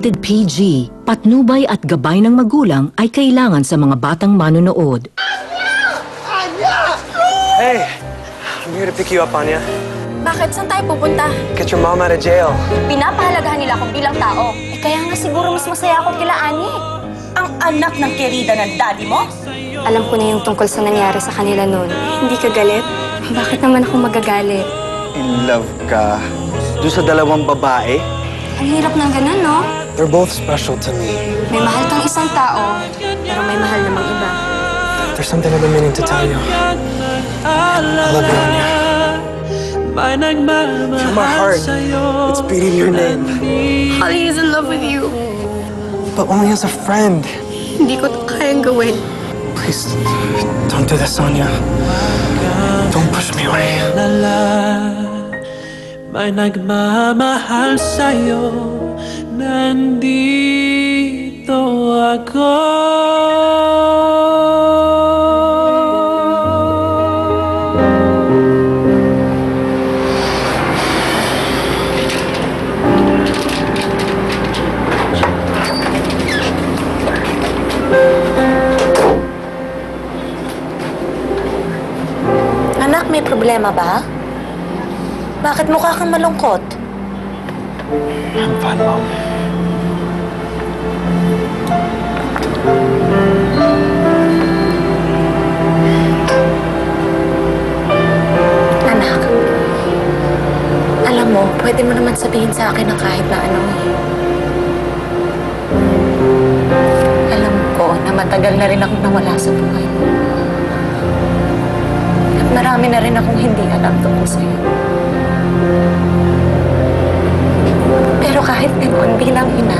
PG, patnubay at gabay ng magulang ay kailangan sa mga batang manonood. Hey, I'm here to pick you up, Anya. Bakit? Saan tayo pupunta? Get your mom out of jail. Pinapahalagahan nila akong bilang tao. Kaya nga siguro mas masaya ako kila Ani. Ang anak ng kerida ng daddy mo? Alam ko na yung tungkol sa nangyari sa kanila noon. Hindi ka galit? Bakit naman ako magagalit? In love ka? Doon sa dalawang babae? Ang hirap ng ganun, no? They're both special to me. May mahal kang isang tao, pero may mahal namang iba. There's something I've been meaning to tell you. I love you, Anya. Feel my heart. It's beating your name. Holly is in love with you. But only as a friend. Hindi ko ito kayang gawin. Please, don't do this, Anya. Don't push me away. May nagmamahal sa'yo, nandito ako. Anak, may problema ba? Bakit mukha kang malungkot? I'm fine, Mom. Anak, alam mo, pwede mo naman sabihin sa akin ng kahit na ano eh. Alam ko na matagal na rin akong nawala sa buhay mo. At marami na rin akong hindi alam tungkol sa'yo. Pero kahit ganoon bilang ina,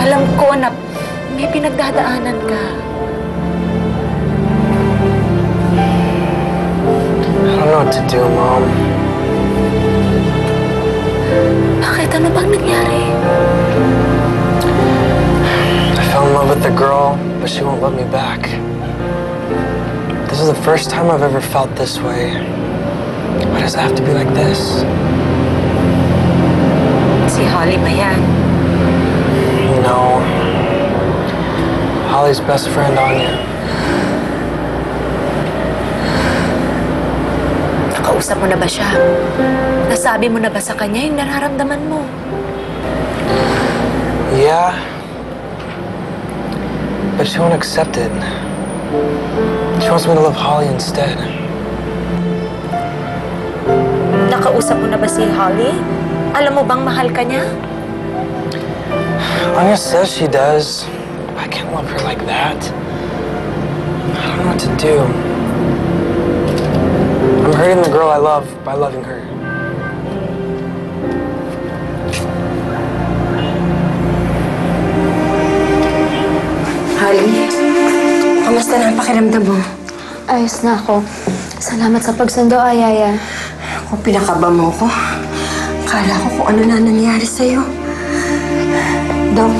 alam ko na may pinagdadaanan ka. I don't know what to do, Mom. Bakit? Ano bang nangyari? I fell in love with the girl, but she won't let me back. This is the first time I've ever felt this way. Why does it have to be like this? Si Holly ba yan? No. Holly's best friend, Anya. Nakausap mo na ba siya? Nasabi mo na ba sa kanya yung nararamdaman mo? Yeah. But she won't accept it. She wants me to love Holly instead. Nakausap mo na ba si Holly? Alam mo bang mahal ka niya? Anya says she does. I can't love her like that. I don't know what to do. I'm hurting the girl I love by loving her. Holly, kamusta na ang pakiramdam mo? Ayos na ako. Salamat sa pagsundo, Ayaya. Kung pinakaba mo ko, akala ko kung ano na nangyari sa'yo. Dok,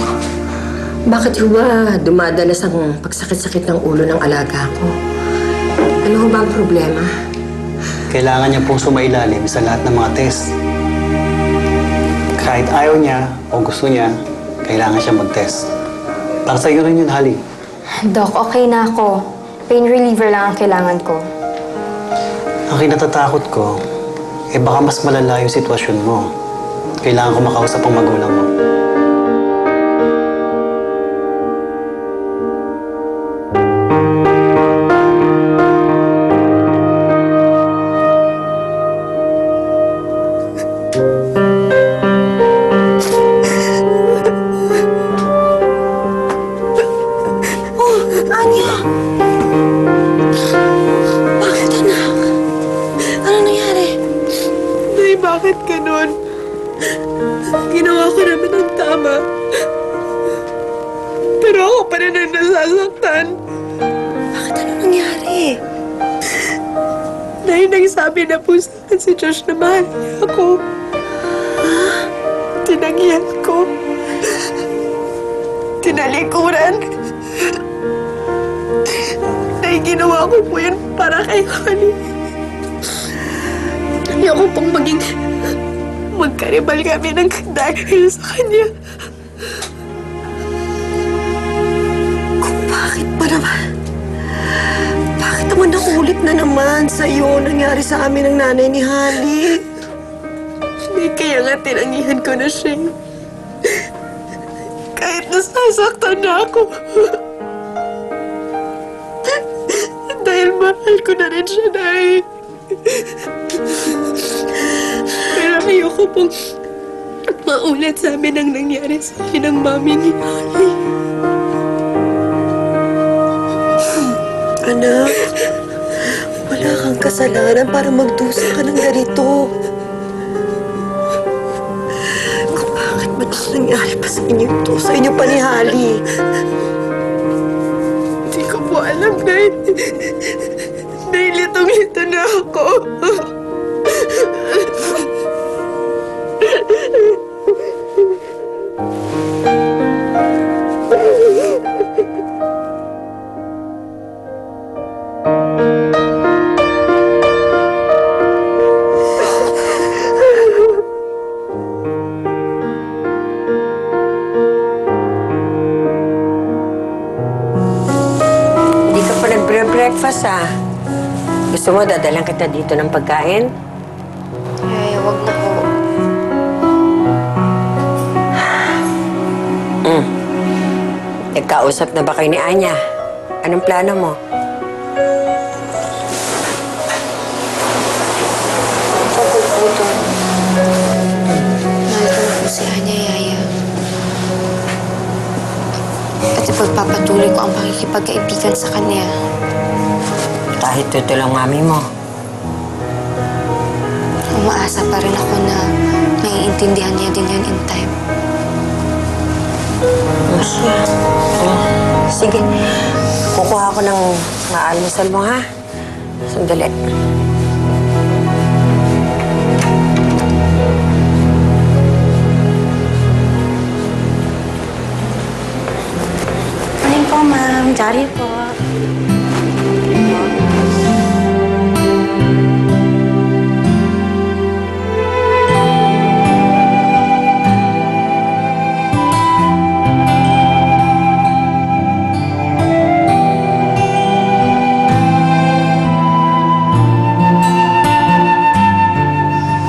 bakit ho ba dumadanas ang pagsakit-sakit ng ulo ng alaga ko? Ano ho ba ang problema? Kailangan niya pong sumailalim sa lahat ng mga test. Kahit ayaw niya o gusto niya, kailangan siya mag-test. Para sa iyo rin yun, Holly. Doc, okay na ako. Pain reliever lang ang kailangan ko. Ang kinatatakot ko, baka mas malala yung sitwasyon mo. Kailangan ko makausap ang magulang mo. Anya! Bakit, anak? Ano nangyari? Nay, bakit ganun? Ginawa ko naman ang tama. Pero ako pa rin ang nasasaktan. Bakit ano nangyari? Nay, nagsabi na po sa akin si Josh na mahal niya ako. Tinanggihan ko. Tinalikuran. Nay, ginawa ko po yan para kay Honey. Ayoko pong maging magkaribal kami ng dahil sa kanya. Bakit ba naman? Bakit naman nakulit na naman sa'yo nangyari sa amin ng nanay ni Hali? Hindi kaya nga tinangihan ko na siya. Kahit nasasaktan na ako. Dahil mahal ko na rin siya, Nay. Pero ayoko pong maulit sa amin ang nangyari sa akin ng mami ni Hali. Anak, wala kang kasalanan para magdusa ka ng ganito. Kung bakit ba nangyari pa sa inyo ito? Sa inyo pa ni Hali? Hindi ko po alam, Nay. Dahil litong-lito na ako. Hindi ka pa nagbre-breakfast, ah. Gusto mo, dadalang kita dito ng pagkain? Ay, wag na po. Nagkausap na ba kayo ni Anya? Anong plano mo? Pagod po ito. Mahal ko na po si Anya, Yaya. At ipagpapatuloy ko ang pakikipagkaibigan sa kanya. Kahit ito lang mami mo. Umaasa pa rin ako na maiintindihan niya din yun in time. Sige. Kukuha ko ng maalmusal mo, ha? Sandali. Morning po, ma'am. Jari po.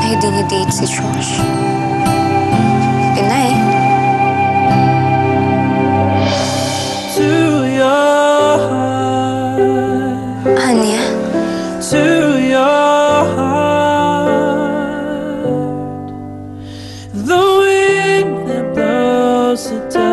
Ay, dinidate si Josh. Pinay. To your heart, Anya? to your heart. The wind that blows the dust